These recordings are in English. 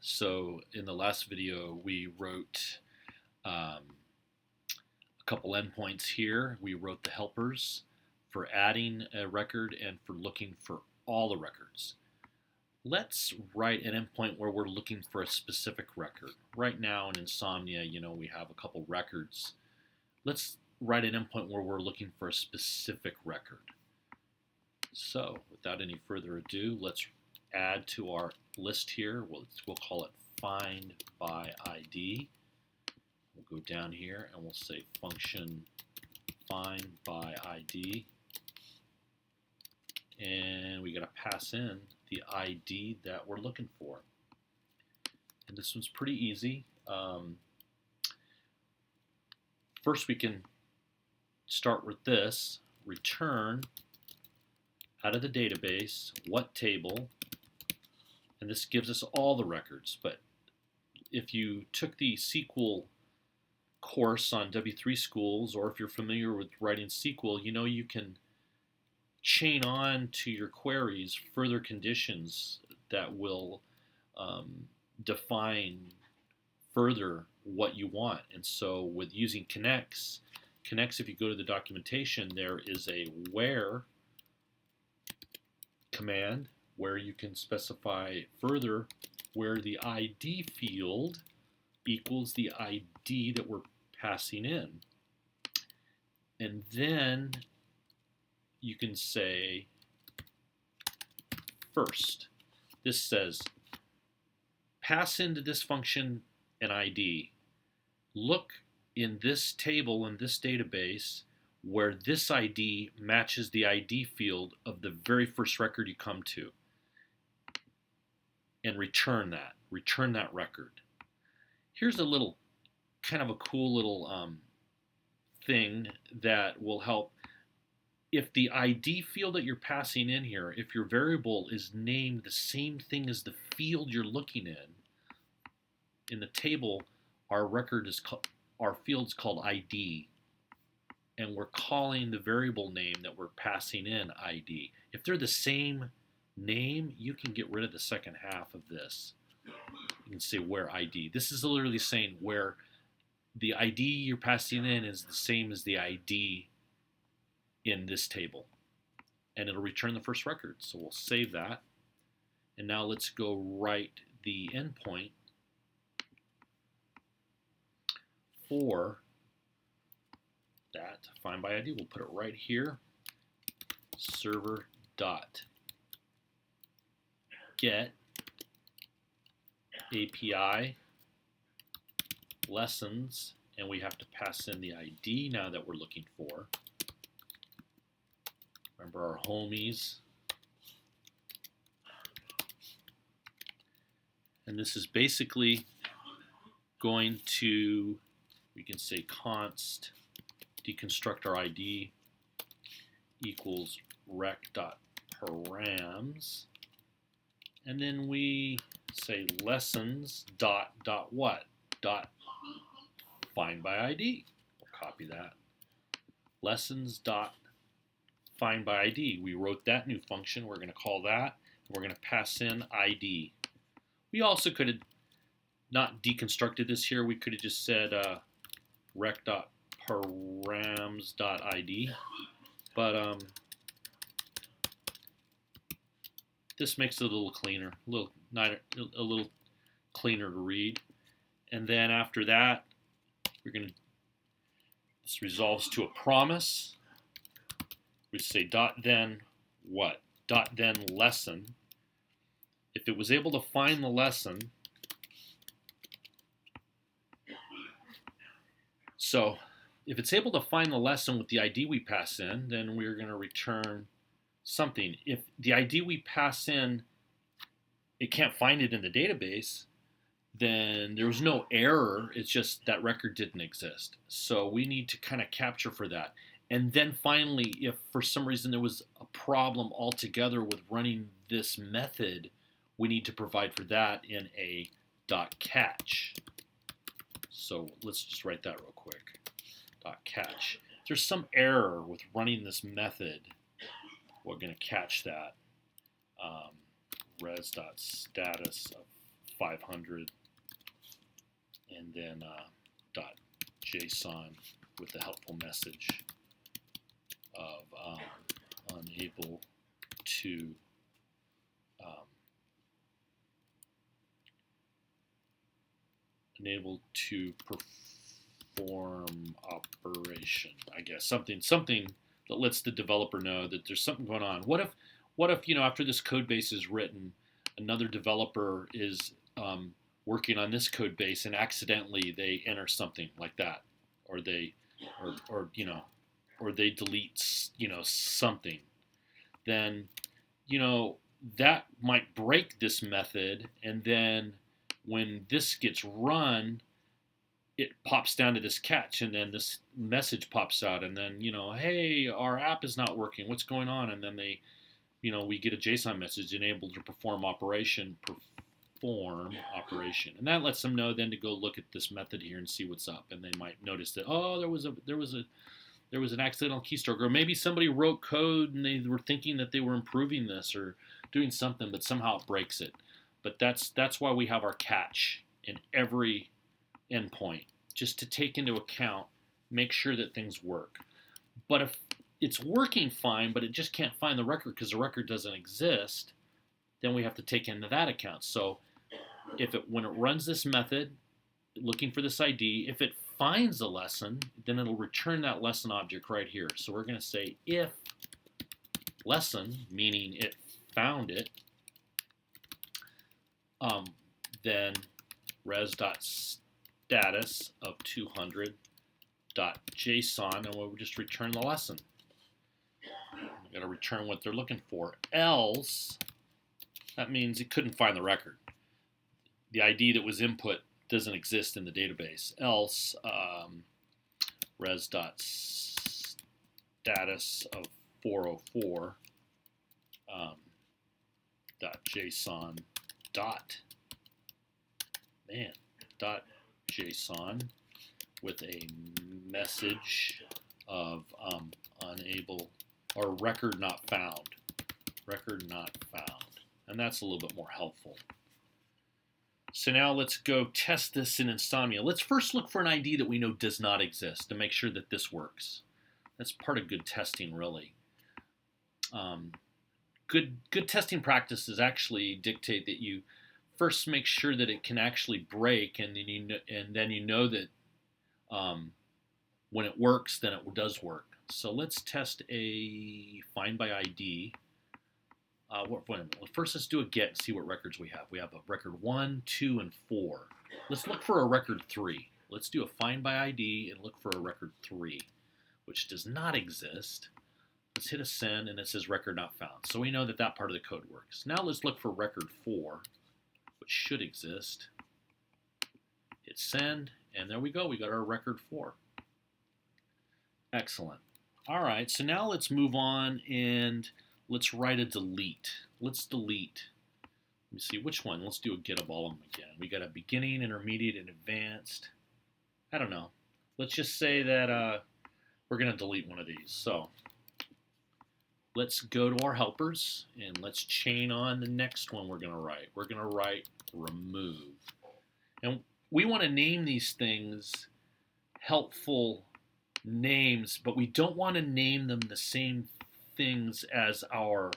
So in the last video, we wrote a couple endpoints here. We wrote the helpers for adding a record and for looking for all the records. Let's write an endpoint where we're looking for a specific record. Right now in Insomnia, we have a couple records. Let's write an endpoint where we're looking for a specific record. So without any further ado, let's add to our list here. We'll call it find by ID. We'll go down here and we'll say function find by ID. And we got to pass in the ID that we're looking for. And this one's pretty easy. First we can start with this, return out of the database what table, and this gives us all the records. But if you took the SQL course on W3 Schools, or if you're familiar with writing SQL, you can chain on to your queries further conditions that will define further what you want. And so with using Knex, if you go to the documentation, there is a where command where you can specify further where the ID field equals the ID that we're passing in. And then you can say first. This says pass into this function an ID. Look in this table, in this database, where this ID matches the ID field of the very first record you come to, and return that record. Here's a little kind of a cool little thing that will help. If the ID field that you're passing in here, if your variable is named the same thing as the field you're looking in the table, our field's called ID, and we're calling the variable name that we're passing in ID. If they're the same name, you can get rid of the second half of this. You can say where ID. This is literally saying where the ID you're passing in is the same as the ID in this table, and it'll return the first record. So we'll save that, and now let's go write the endpoint for that find by ID. We'll put it right here, server dot get API lessons, and we have to pass in the ID now that we're looking for. Remember our homies. And this is basically going to, we can say const deconstruct our ID equals rec.params, and then we say lessons dot what? Dot find by ID. We'll copy that. Lessons dot find by ID. We wrote that new function. We're going to call that. We're going to pass in ID. We also could have not deconstructed this here. We could have just said rec.params.id, but this makes it a little cleaner, a little cleaner to read. And then after that, this resolves to a promise. We say dot then what? Dot then lesson. If it was able to find the lesson, so if it's able to find the lesson with the ID we pass in, then we're going to return something. If the ID we pass in, it can't find it in the database, then there was no error. It's just that record didn't exist. So we need to kind of capture for that. And then finally, if for some reason there was a problem altogether with running this method, we need to provide for that in a .catch. So let's just write that real quick. .catch. If there's some error with running this method, we're going to catch that. Res.status of 500, and then dot JSON with the helpful message of unable to perform operation. I guess something that lets the developer know that there's something going on. What if after this code base is written, another developer is working on this code base and accidentally they enter something like that, or they delete something, then that might break this method, and then when this gets run, it pops down to this catch, and then this message pops out, and then hey, our app is not working, what's going on? And then they we get a JSON message, enabled to perform operation, and that lets them know then to go look at this method here and see what's up, and they might notice that, oh, there was an accidental keystroke, or maybe somebody wrote code and they were thinking that they were improving this or doing something, but somehow it breaks it. But that's why we have our catch in every endpoint, just to take into account, make sure that things work. But if it's working fine, but it just can't find the record because the record doesn't exist, then we have to take into that account. So when it runs this method, looking for this ID, if it finds a lesson, then it'll return that lesson object right here. So we're going to say if lesson, meaning it found it, then res.status of 200.json, and we'll just return the lesson. We've got to return what they're looking for. Else, that means it couldn't find the record. The ID that was input doesn't exist in the database. Else, res.status of 404 .json dot .json with a message of unable, or record not found. Record not found. And that's a little bit more helpful. So now let's go test this in Insomnia. Let's first look for an ID that we know does not exist to make sure that this works. That's part of good testing, really. Good testing practices actually dictate that you first make sure that it can actually break, and then you know that when it works, then it does work. So let's test a find by ID. First, let's do a get and see what records we have. We have a record 1, 2, and 4. Let's look for a record 3. Let's do a find by ID and look for a record 3, which does not exist. Let's hit a send, and it says record not found. So we know that that part of the code works. Now let's look for record 4, which should exist. Hit send, and there we go. We got our record 4. Excellent. All right, so now let's move on and let's write a delete. Let's delete. Let me see which one. Let's do a get of all of them again. We got a beginning, intermediate, and advanced. I don't know. Let's just say that we're going to delete one of these. So let's go to our helpers and let's chain on the next one we're going to write. We're going to write remove. And we want to name these things helpful names, but we don't want to name them the same things as our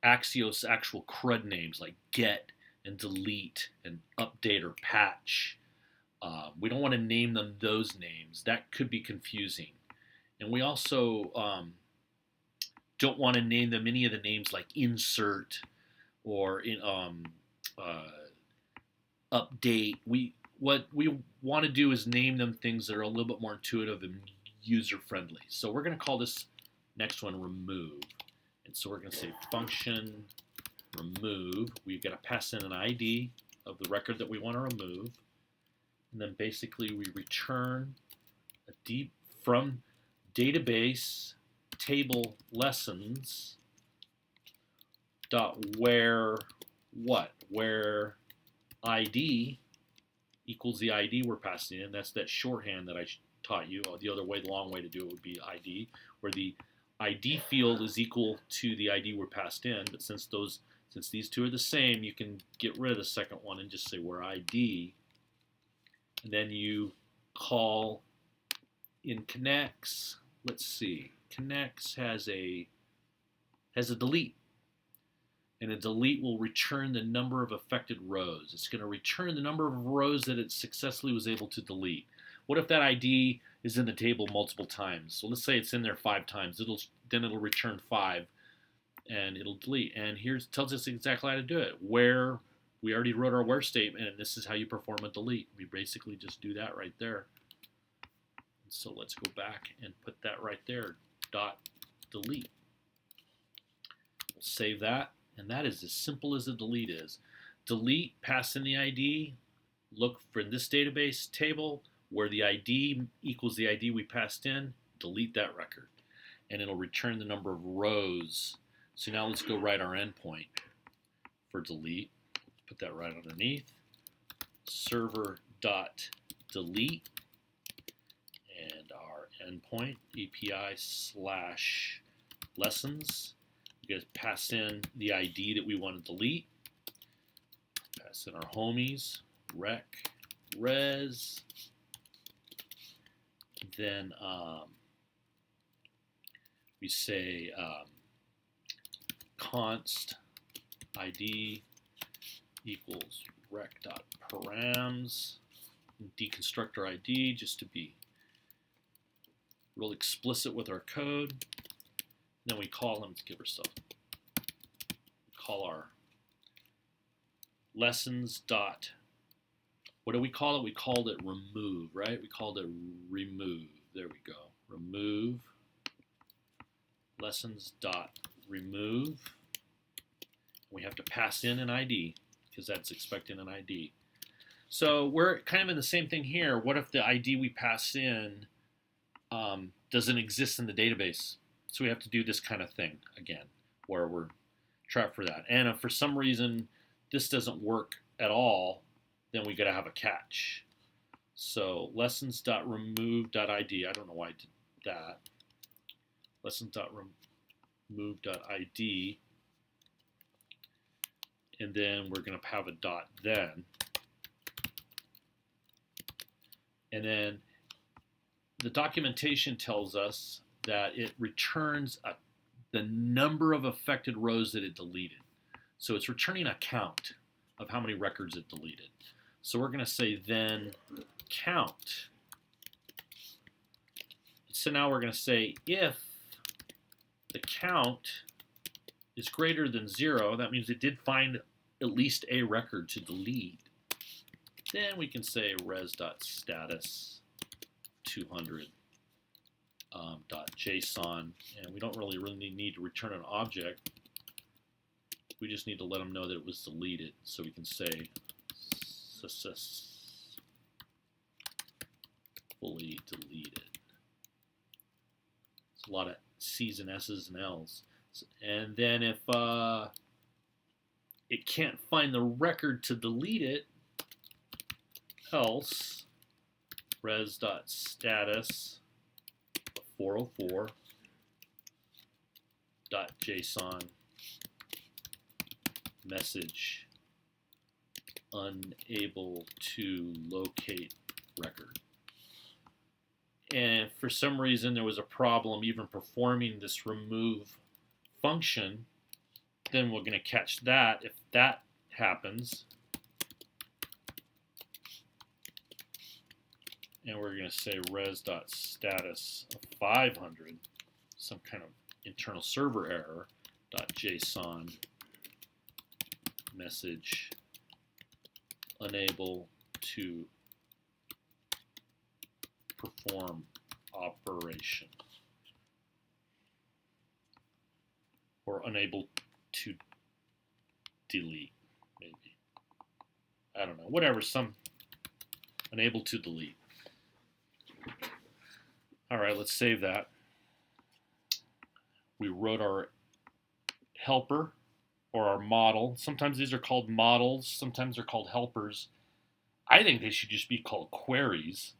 Axios actual CRUD names, like get and delete and update or patch. We don't want to name them those names. That could be confusing. And we also don't want to name them any of the names like insert or update. What we want to do is name them things that are a little bit more intuitive and user-friendly. So we're going to call this next one remove. And so we're going to say function remove. We've got to pass in an ID of the record that we want to remove. And then basically we return from database table lessons dot where what? Where ID equals the ID we're passing in. That's that shorthand that I taught you. The other way, the long way to do it would be ID, where the ID field is equal to the ID we're passed in, but since Since these two are the same, you can get rid of the second one and just say where ID. And then you call in Knex. Let's see. Knex has a delete. And a delete will return the number of affected rows. It's going to return the number of rows that it successfully was able to delete. What if that ID is in the table multiple times? So let's say it's in there 5 times. Then it'll return 5, and it'll delete. And here it tells us exactly how to do it. Where we already wrote our where statement, and this is how you perform a delete. We basically just do that right there. So let's go back and put that right there. Dot delete. We'll save that. And that is as simple as a delete is. Delete, pass in the ID, look for this database table where the ID equals the ID we passed in, delete that record. And it'll return the number of rows. So now let's go write our endpoint for delete. Put that right underneath. Server.delete and our endpoint, API/lessons. You guys pass in the ID that we want to delete. Pass in our homies, rec, res. Then we say const ID equals rec.params. Deconstruct our ID just to be real explicit with our code. Then we call them to give ourselves. Call our lessons dot. What do we call it? We called it remove, right? We called it remove. There we go. Remove lessons dot remove. We have to pass in an ID because that's expecting an ID. So we're kind of in the same thing here. What if the ID we pass in doesn't exist in the database? So we have to do this kind of thing again, where we're trapped for that. And if for some reason this doesn't work at all, then we got to have a catch. So lessons.remove.id. I don't know why I did that. Lessons.remove.id. And then we're going to have a dot then. And then the documentation tells us that it returns the number of affected rows that it deleted. So it's returning a count of how many records it deleted. So we're going to say then count. So now we're going to say if the count is greater than 0, that means it did find at least a record to delete. Then we can say res.status 200. .json, and we don't really need to return an object. We just need to let them know that it was deleted. So we can say fully deleted. It's a lot of C's and S's and L's. And then if it can't find the record to delete it, else res.status 404.json message unable to locate record. And if for some reason there was a problem even performing this remove function, then we're going to catch that. If that happens, and we're going to say res.status of 500, some kind of internal server error, .json message unable to perform operation, or unable to delete, maybe. I don't know, whatever, some unable to delete. All right, let's save that. We wrote our helper or our model. Sometimes these are called models. Sometimes they're called helpers. I think they should just be called queries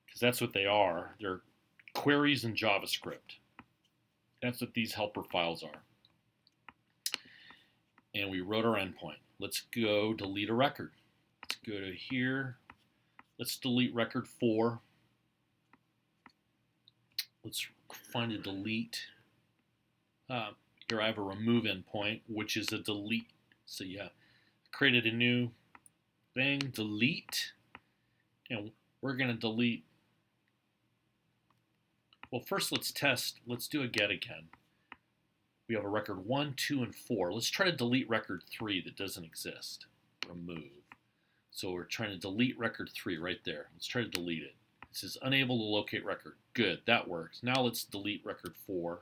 because that's what they are. They're queries in JavaScript. That's what these helper files are. and we wrote our endpoint. Let's go delete a record. Let's go to here. Let's delete record 4. Let's find a delete. Here I have a remove endpoint, which is a delete. So yeah, created a new thing, delete, and we're going to delete. Well, first let's test. Let's do a get again. We have a record 1, 2, and 4. Let's try to delete record 3 that doesn't exist. Remove. So we're trying to delete record 3 right there. Let's try to delete it. It says unable to locate record. Good, that works. Now let's delete record 4.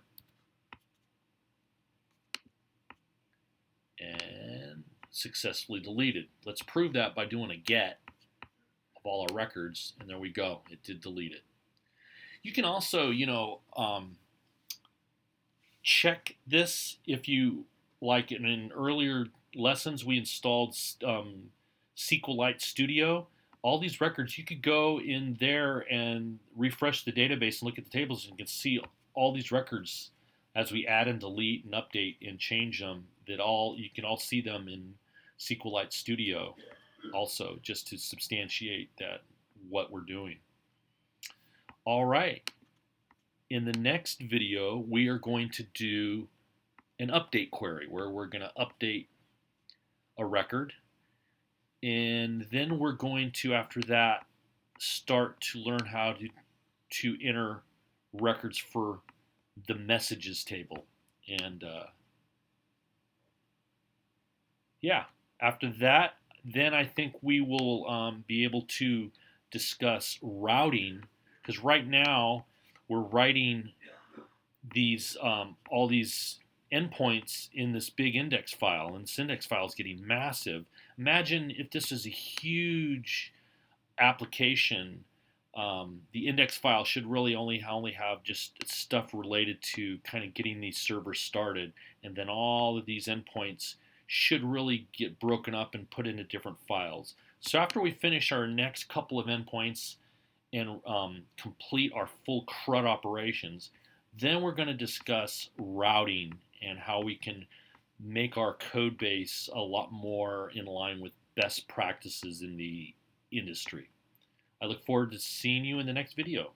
And successfully deleted. Let's prove that by doing a get of all our records, and there we go. It did delete it. You can also, check this if you like. In earlier lessons, we installed SQLite Studio. All these records, you could go in there and refresh the database and look at the tables, and you can see all these records as we add and delete and update and change them. You can all see them in SQLite Studio also, just to substantiate that what we're doing. All right. In the next video, we are going to do an update query where we're going to update a record. And then we're going to, after that, start to learn how to enter records for the messages table. And yeah, after that, then I think we will be able to discuss routing, because right now we're writing these all these endpoints in this big index file, and this index file is getting massive. Imagine if this is a huge application. The index file should really only have just stuff related to kind of getting these servers started, and then all of these endpoints should really get broken up and put into different files. So after we finish our next couple of endpoints and complete our full CRUD operations, then we're going to discuss routing and how we can make our code base a lot more in line with best practices in the industry. I look forward to seeing you in the next video.